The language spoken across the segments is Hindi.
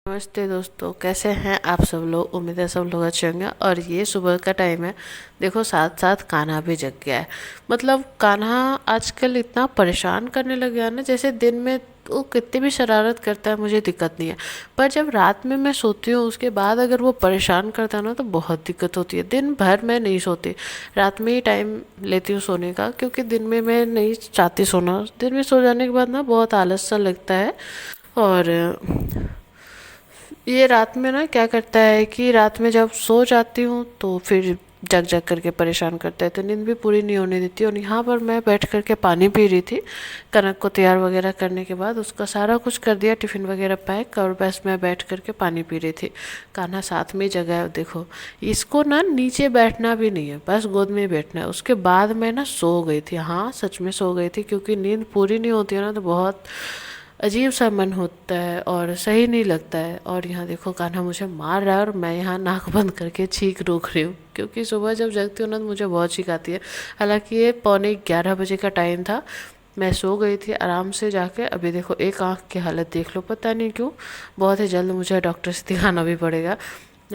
नमस्ते दोस्तों, कैसे हैं आप सब लोग। उम्मीद है सब लोग अच्छे होंगे। और ये सुबह का टाइम है। देखो साथ साथ कान्हा भी जग गया है। मतलब कान्हा आजकल इतना परेशान करने लग गया ना, जैसे दिन में वो कितनी भी शरारत करता है मुझे दिक्कत नहीं है, पर जब रात में मैं सोती हूँ उसके बाद अगर वो परेशान करता है ना तो बहुत दिक्कत होती है। दिन भर मैं नहीं सोती, रात में ही टाइम लेती हूँ सोने का, क्योंकि दिन में मैं नहीं चाहती सोना। दिन में सो जाने के बाद ना बहुत आलस सा लगता है। और ये रात में ना क्या करता है कि रात में जब सो जाती हूँ तो फिर जग जग करके परेशान करता है, तो नींद भी पूरी नहीं होने देती। और यहाँ पर मैं बैठ करके पानी पी रही थी। कनक को तैयार वगैरह करने के बाद उसका सारा कुछ कर दिया, टिफ़िन वगैरह पैक, और बस मैं बैठ करके पानी पी रही थी। कान्हा साथ में जगह है, देखो इसको ना नीचे बैठना भी नहीं है, बस गोद में ही बैठना है। उसके बाद मैं ना सो गई थी। हाँ सच में सो गई थी, क्योंकि नींद पूरी नहीं होती है ना तो बहुत अजीब सा मन होता है और सही नहीं लगता है। और यहाँ देखो कान्हा मुझे मार रहा है और मैं यहाँ नाक बंद करके छींक रोक रही हूँ, क्योंकि सुबह जब जगती हूँ ना तो मुझे बहुत छींक आती है। हालांकि ये 11:45 का टाइम था। मैं सो गई थी आराम से जाके। अभी देखो एक आँख की हालत देख लो, पता नहीं क्यों। बहुत ही जल्द मुझे डॉक्टर से दिखाना भी पड़ेगा।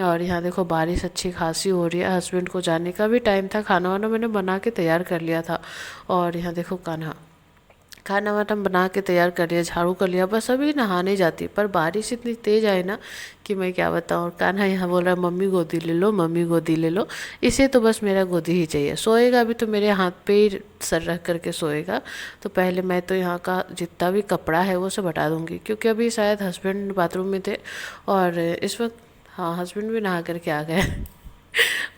और यहाँ देखो बारिश अच्छी खासी हो रही है। हस्बैंड को जाने का भी टाइम था, खाना वाना मैंने बना के तैयार कर लिया था। और यहाँ देखो कान्हा खाना वाना बना के तैयार कर लिया, झाड़ू कर लिया, बस अभी नहाने जाती। पर बारिश इतनी तेज आई ना कि मैं क्या बताऊँ। और कान्हा यहाँ बोल रहा है मम्मी गोदी ले लो, मम्मी गोदी ले लो। इसे तो बस मेरा गोदी ही चाहिए। सोएगा अभी तो मेरे हाथ पे ही सर रख करके सोएगा। तो पहले मैं तो यहाँ का जितना भी कपड़ा है वो सब हटा दूँगी, क्योंकि अभी शायद हस्बैंड बाथरूम में थे। और इस वक्त हाँ हस्बैंड भी नहा करके आ गए।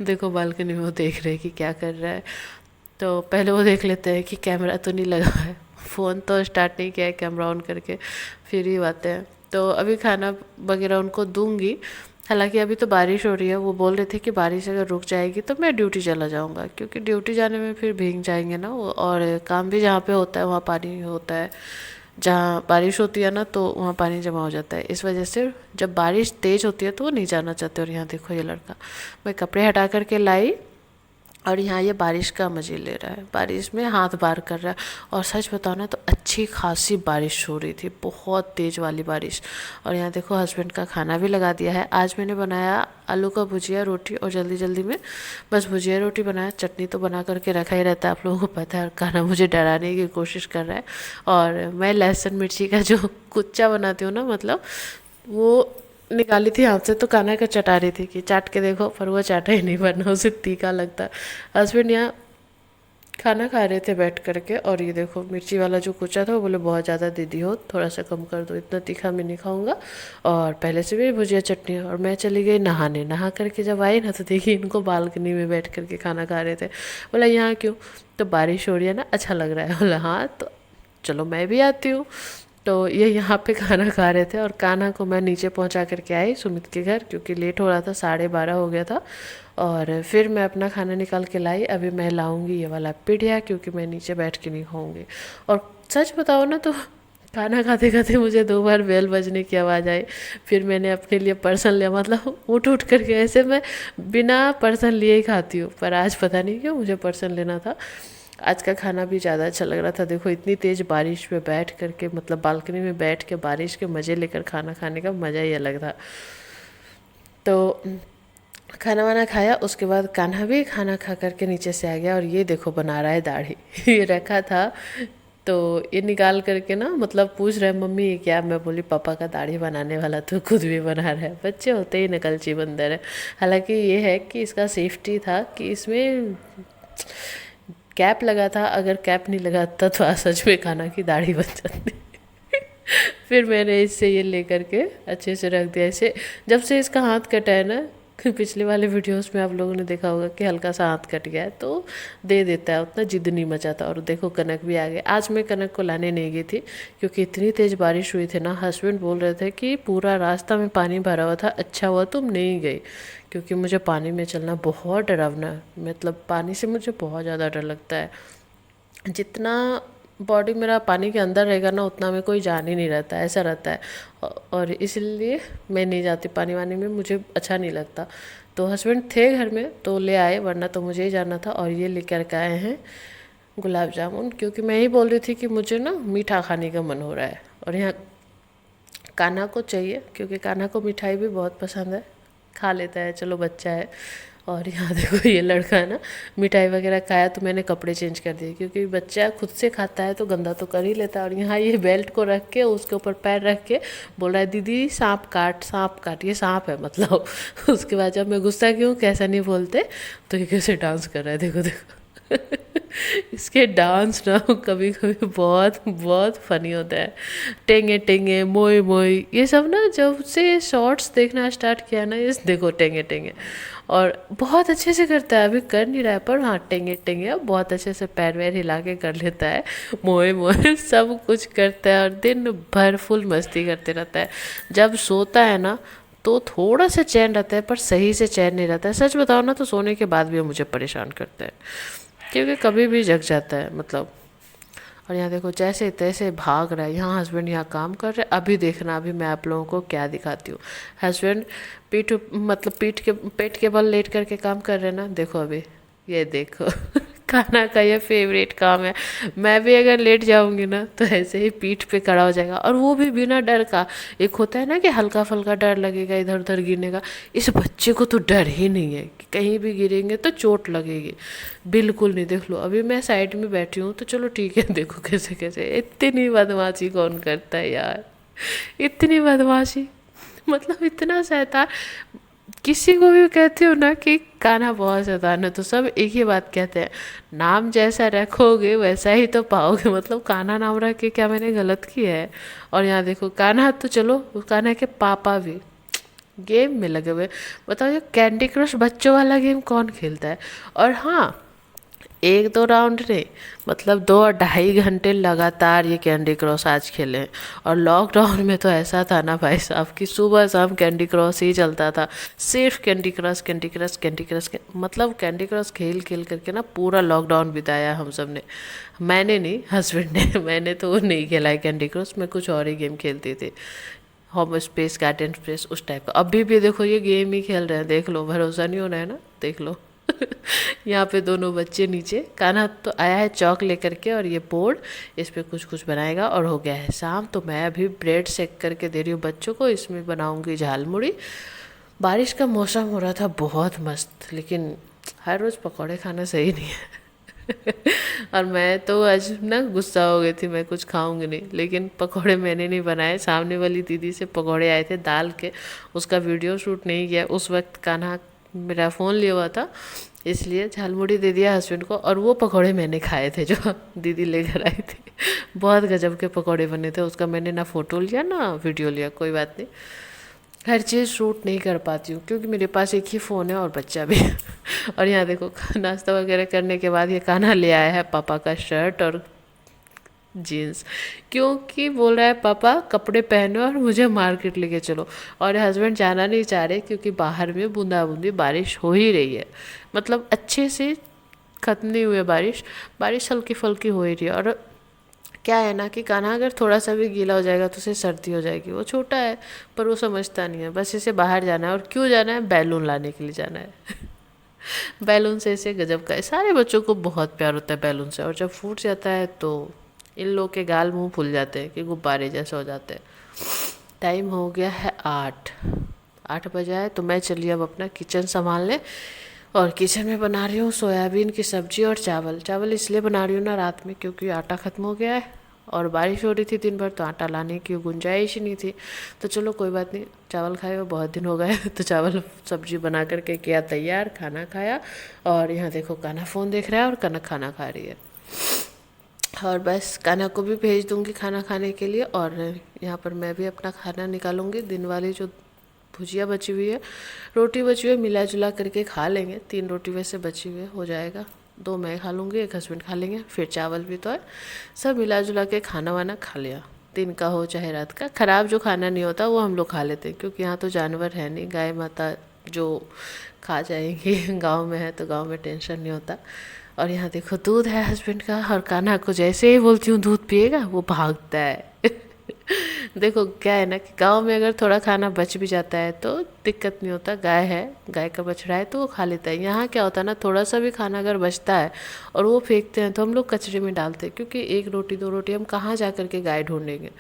देखो बालकनी में वो देख रहे हैं कि क्या कर रहा है। तो पहले वो देख लेते हैं कि कैमरा तो नहीं लगा है। फ़ोन तो स्टार्ट नहीं किया है कैमरा ऑन करके, फिर ही आते हैं। तो अभी खाना वगैरह उनको दूंगी। हालांकि अभी तो बारिश हो रही है, वो बोल रहे थे कि बारिश अगर रुक जाएगी तो मैं ड्यूटी चला जाऊंगा, क्योंकि ड्यूटी जाने में फिर भीग जाएंगे ना वो। और काम भी जहाँ पे होता है वहाँ पानी होता है। जहाँ बारिश होती है ना तो वहाँ पानी जमा हो जाता है। इस वजह से जब बारिश तेज़ होती है तो वो नहीं जाना चाहते। और यहाँ देखो ये लड़का, मैं कपड़े हटा करके लाई और यहाँ ये बारिश का मज़े ले रहा है, बारिश में हाथ बार कर रहा है। और सच बताओ ना तो अच्छी खासी बारिश हो रही थी, बहुत तेज़ वाली बारिश। और यहाँ देखो हस्बैंड का खाना भी लगा दिया है। आज मैंने बनाया आलू का भुजिया रोटी, और जल्दी जल्दी में बस भुजिया रोटी बनाया। चटनी तो बना करके रखा ही रहता है, आप लोगों को पता है। और खाना मुझे डराने की कोशिश कर रहा है। और मैं लहसुन मिर्ची का जो कुच्चा बनाती हूँ ना, मतलब वो निकाली थी हाथ से, तो कान्हा का चटा रही थी कि चाट के देखो, पर वो चाटा ही नहीं, वरना उसे तीखा लगता। हस्बैंड यहाँ खाना खा रहे थे बैठ करके, और ये देखो मिर्ची वाला जो कुचा था वो बोले बहुत ज़्यादा दे दी हो, थोड़ा सा कम कर दो, इतना तीखा मैं नहीं खाऊंगा। और पहले से भी भुजिया चटनी है। और मैं चली गई नहाने। नहा करके जब आई ना तो देखी इनको बालकनी में बैठ करके खाना खा रहे थे। बोला यहाँ क्यों, तो बारिश हो रही है ना अच्छा लग रहा है। बोला हाँ तो चलो मैं भी आती हूँ। तो ये यहाँ पे खाना खा रहे थे। और कान्हा को मैं नीचे पहुँचा करके आई सुमित के घर, क्योंकि लेट हो रहा था, 12:30 हो गया था। और फिर मैं अपना खाना निकाल के लाई। अभी मैं लाऊंगी ये वाला पीढ़िया, क्योंकि मैं नीचे बैठ के नहीं खाऊंगी। और सच बताओ ना तो खाना खाते खाते मुझे 2 बार बेल बजने की आवाज़ आई। फिर मैंने अपने लिए पर्सन लिया, मतलब उठ उठ करके, ऐसे मैं बिना पर्सन लिए ही खाती हूँ, पर आज पता नहीं क्यों मुझे पर्सन लेना था। आज का खाना भी ज़्यादा अच्छा लग रहा था। देखो इतनी तेज़ बारिश में बैठ करके, मतलब बालकनी में बैठ के बारिश के मज़े लेकर खाना खाने का मज़ा ही अलग था। तो खाना वाना खाया, उसके बाद कान्हा भी खाना खा करके नीचे से आ गया। और ये देखो बना रहा है दाढ़ी। ये रखा था तो ये निकाल करके ना, मतलब पूछ रहा है मम्मी ये क्या। मैं बोली पापा का दाढ़ी बनाने वाला, तो खुद भी बना रहा है। बच्चे होते ही नकलची बंदर है। हालांकि ये है कि इसका सेफ्टी था कि इसमें कैप लगा था, अगर कैप नहीं लगाता तो आज सच में खाना की दाढ़ी बन जाती। फिर मैंने इससे ये लेकर के अच्छे से रख दिया इसे। जब से इसका हाथ कटा है ना, पिछले वाले वीडियोस में आप लोगों ने देखा होगा कि हल्का सा हाथ कट गया है, तो दे देता है, उतना जिद नहीं मचाता। और देखो कनक भी आ गए। आज मैं कनक को लाने नहीं गई थी, क्योंकि इतनी तेज़ बारिश हुई थी ना। हस्बैंड बोल रहे थे कि पूरा रास्ता में पानी भरा हुआ था, अच्छा हुआ तुम नहीं गई, क्योंकि मुझे पानी में चलना बहुत डरावना है। मतलब पानी से मुझे बहुत ज़्यादा डर लगता है। जितना बॉडी मेरा पानी के अंदर रहेगा ना, उतना में कोई जान ही नहीं रहता, ऐसा रहता है। और इसलिए मैं नहीं जाती पानी वानी में, मुझे अच्छा नहीं लगता। तो हस्बैंड थे घर में तो ले आए, वरना तो मुझे ही जाना था। और ये लेकर के आए हैं गुलाब जामुन, क्योंकि मैं ही बोल रही थी कि मुझे ना मीठा खाने का मन हो रहा है। और यहाँ कान्हा को चाहिए, क्योंकि कान्हा को मिठाई भी बहुत पसंद है, खा लेता है, चलो बच्चा है। और यहाँ देखो ये लड़का है ना, मिठाई वगैरह खाया तो मैंने कपड़े चेंज कर दिए, क्योंकि बच्चा खुद से खाता है तो गंदा तो कर ही लेता है। और यहाँ ये बेल्ट को रख के उसके ऊपर पैर रख के बोल रहा है दीदी सांप काट, सांप काट, ये सांप है मतलब। उसके बाद जब मैं गुस्सा क्यों कैसा नहीं बोलते, तो ये कैसे डांस कर रहा है, देखो देखो। इसके डांस ना कभी कभी बहुत बहुत फनी होता है। टेंगे टेंगे, मोई मोई, ये सब ना जब से शॉर्ट्स देखना स्टार्ट किया ना, ये देखो टेंगे टेंगे, और बहुत अच्छे से करता है। अभी कर नहीं रहा है पर हाँ टेंगे टेंगे अब बहुत अच्छे से पैर वैर हिला के कर लेता है। मोए मोए सब कुछ करता है और दिन भर फुल मस्ती करते रहता है। जब सोता है ना तो थोड़ा सा चैन रहता है, पर सही से चैन नहीं रहता है। सच बताओ ना तो सोने के बाद भी वो मुझे परेशान करता है, क्योंकि कभी भी जग जाता है मतलब। और यहाँ देखो जैसे तैसे भाग रहा है। यहाँ हस्बैंड यहाँ काम कर रहे हैं। अभी देखना, अभी मैं आप लोगों को क्या दिखाती हूँ। हस्बैंड पीठ मतलब पेट के बल लेट करके काम कर रहे हैं ना, देखो अभी ये देखो। खाना का ये फेवरेट काम है। मैं भी अगर लेट जाऊंगी ना तो ऐसे ही पीठ पे खड़ा हो जाएगा, और वो भी बिना डर का। एक होता है ना कि हल्का फुल्का डर लगेगा इधर उधर गिरने का, इस बच्चे को तो डर ही नहीं है कि कहीं भी गिरेंगे तो चोट लगेगी, बिल्कुल नहीं। देख लो अभी मैं साइड में बैठी हूँ तो चलो ठीक है, देखो कैसे कैसे। इतनी बदमाशी कौन करता है यार, इतनी बदमाशी, मतलब इतना शैतान। किसी को भी कहते हो ना कि कान्हा बहुत शैतान है तो सब एक ही बात कहते हैं, नाम जैसा रखोगे वैसा ही तो पाओगे। मतलब कान्हा नाम रख के क्या मैंने गलत किया है। और यहाँ देखो कान्हा तो चलो, कान्हा के पापा भी गेम में लगे हुए। बताओ ये कैंडी क्रश बच्चों वाला गेम कौन खेलता है। और हाँ, एक दो राउंड नहीं, मतलब 2-2.5 घंटे लगातार ये कैंडी क्रॉस आज खेले हैं। और लॉकडाउन में तो ऐसा था ना भाई साहब कि सुबह शाम कैंडी क्रॉस ही चलता था। सिर्फ candy cross candy cross candy cross मतलब कैंडी क्रॉस खेल खेल करके ना पूरा लॉकडाउन बिताया हम सब ने। मैंने नहीं, हस्बैंड ने। मैंने तो नहीं खेला है कैंडी क्रॉस, मैं कुछ और ही गेम खेलती थी, होम स्पेस, गार्डन स्पेस, उस टाइप का। अभी भी देखो ये गेम ही खेल रहे हैं, देख लो, भरोसा नहीं हो रहा है ना, देख लो। यहाँ पे दोनों बच्चे नीचे। कान्हा तो आया है चौक लेकर के, और ये बोर्ड, इस पे कुछ कुछ बनाएगा। और हो गया है शाम, तो मैं अभी ब्रेड सेक करके दे रही हूँ बच्चों को। इसमें बनाऊंगी झालमुड़ी। बारिश का मौसम हो रहा था बहुत मस्त, लेकिन हर रोज़ पकौड़े खाना सही नहीं है। और मैं तो आज ना गुस्सा हो गई थी, मैं कुछ खाऊंगी नहीं। लेकिन पकौड़े मैंने नहीं बनाए, सामने वाली दीदी से पकौड़े आए थे दाल के, उसका वीडियो शूट नहीं किया। उस वक्त कान्हा मेरा फ़ोन लिया हुआ था, इसलिए झालमुड़ी दे दिया हस्बैंड को। और वो पकौड़े मैंने खाए थे जो दीदी लेकर आई थी। बहुत गजब के पकौड़े बने थे। उसका मैंने ना फ़ोटो लिया ना वीडियो लिया, कोई बात नहीं। हर चीज़ शूट नहीं कर पाती हूँ क्योंकि मेरे पास एक ही फ़ोन है और बच्चा भी। और यहाँ देखो नाश्ता वगैरह करने के बाद ये कान्हा ले आया है पापा का शर्ट और जीन्स, क्योंकि बोल रहा है पापा कपड़े पहनो और मुझे मार्केट लेके चलो। और हस्बैंड जाना नहीं चाह रहे क्योंकि बाहर में बूंदा बूंदी बारिश हो ही रही है, मतलब अच्छे से ख़त्म नहीं हुई है बारिश, बारिश हल्की फुल्की हो ही रही है। और क्या है ना कि कान्हा अगर थोड़ा सा भी गीला हो जाएगा तो उसे सर्दी हो जाएगी। वो छोटा है पर वो समझता नहीं है, बस इसे बाहर जाना है। और क्यों जाना है, बैलून लाने के लिए जाना है। बैलून से इसे गजब का है, सारे बच्चों को बहुत प्यार होता है बैलून से। और जब फूट जाता है तो इन लोग के गाल मुंह फूल जाते हैं कि गुब्बारे जैसे हो जाते हैं। टाइम हो गया है 8 बजा है, तो मैं चलिए अब अपना किचन संभालने। और किचन में बना रही हूँ सोयाबीन की सब्ज़ी और चावल। चावल इसलिए बना रही हूँ ना रात में, क्योंकि आटा ख़त्म हो गया है और बारिश हो रही थी दिन भर, तो आटा लाने की गुंजाइश ही नहीं थी। तो चलो कोई बात नहीं, चावल खाए हुए बहुत दिन हो गए। तो चावल सब्ज़ी बना करके किया तैयार, खाना खाया। और यहाँ देखो कान्हा फ़ोन देख रहा है और कनक खाना खा रही है। और बस कान्हा को भी भेज दूँगी खाना खाने के लिए। और यहाँ पर मैं भी अपना खाना निकालूँगी। दिन वाली जो भुजिया बची हुई है, रोटी बची हुई है, मिला जुला करके खा लेंगे। 3 रोटी वैसे बची हुई है, हो जाएगा। 2 मैं खा लूँगी, 1 हस्बैंड खा लेंगे, फिर चावल भी तो है। सब मिला जुला के खाना वाना खा लिया, दिन का हो चाहे रात का। ख़राब जो खाना नहीं होता वो हम लोग खा लेते हैं, क्योंकि यहाँ तो जानवर है नहीं, गाय माता जो खा जाएंगी। गाँव में है तो गाँव में टेंशन नहीं होता। और यहाँ देखो दूध है हस्बैंड का, और कान्हा को जैसे ही बोलती हूँ दूध पिएगा वो भागता है। देखो क्या है ना कि गांव में अगर थोड़ा खाना बच भी जाता है तो दिक्कत नहीं होता, गाय है, गाय का बछड़ा है तो वो खा लेता है। यहाँ क्या होता है ना, थोड़ा सा भी खाना अगर बचता है और वो फेंकते हैं तो हम लोग कचरे में डालते हैं, क्योंकि एक रोटी दो रोटी हम कहाँ जा कर के गाय ढूंढेंगे।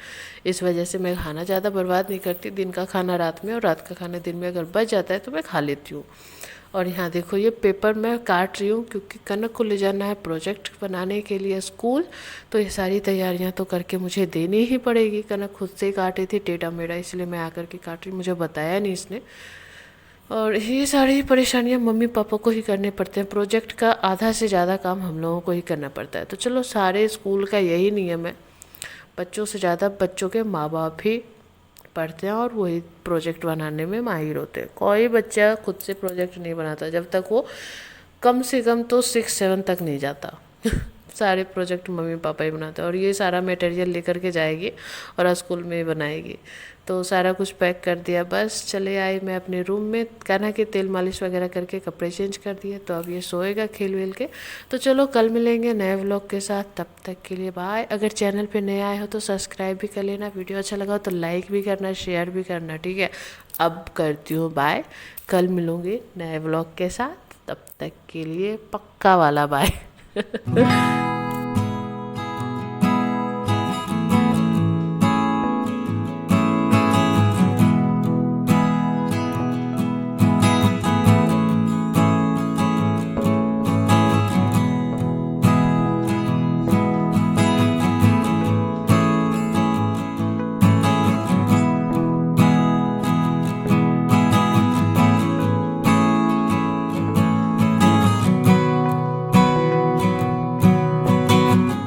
इस वजह से मैं खाना ज़्यादा बर्बाद नहीं करती, दिन का खाना रात में और रात का खाना दिन में अगर बच जाता है तो मैं खा लेती हूँ। और यहाँ देखो ये पेपर मैं काट रही हूँ क्योंकि कनक को ले जाना है प्रोजेक्ट बनाने के लिए स्कूल, तो ये सारी तैयारियाँ तो करके मुझे देनी ही पड़ेगी। कनक खुद से ही काटी थी टेढ़ा मेढ़ा, इसलिए मैं आकर के काट रही, मुझे बताया नहीं इसने। और ये सारी परेशानियाँ मम्मी पापा को ही करने पड़ते हैं, प्रोजेक्ट का आधा से ज़्यादा काम हम लोगों को ही करना पड़ता है। तो चलो सारे स्कूल का यही नियम है, बच्चों से ज़्यादा बच्चों के माँ बाप ही पढ़ते हैं और वही प्रोजेक्ट बनाने में माहिर होते हैं। कोई बच्चा खुद से प्रोजेक्ट नहीं बनाता जब तक वो कम से कम तो 6-7 तक नहीं जाता। सारे प्रोजेक्ट मम्मी पापा ही बनाते हैं, और ये सारा मटेरियल लेकर के जाएगी और स्कूल में ही बनाएगी। तो सारा कुछ पैक कर दिया, बस चले आई मैं अपने रूम में। कान्हा के तेल मालिश वगैरह करके कपड़े चेंज कर दिए, तो अब ये सोएगा खेल वेल के। तो चलो कल मिलेंगे नए व्लॉग के साथ, तब तक के लिए बाय। अगर चैनल पे नए आए हो तो सब्सक्राइब भी कर लेना, वीडियो अच्छा लगा हो तो लाइक भी करना, शेयर भी करना, ठीक है। अब करती हूँ बाय, कल मिलूँगी नए व्लॉग के साथ, तब तक के लिए पक्का वाला बाय।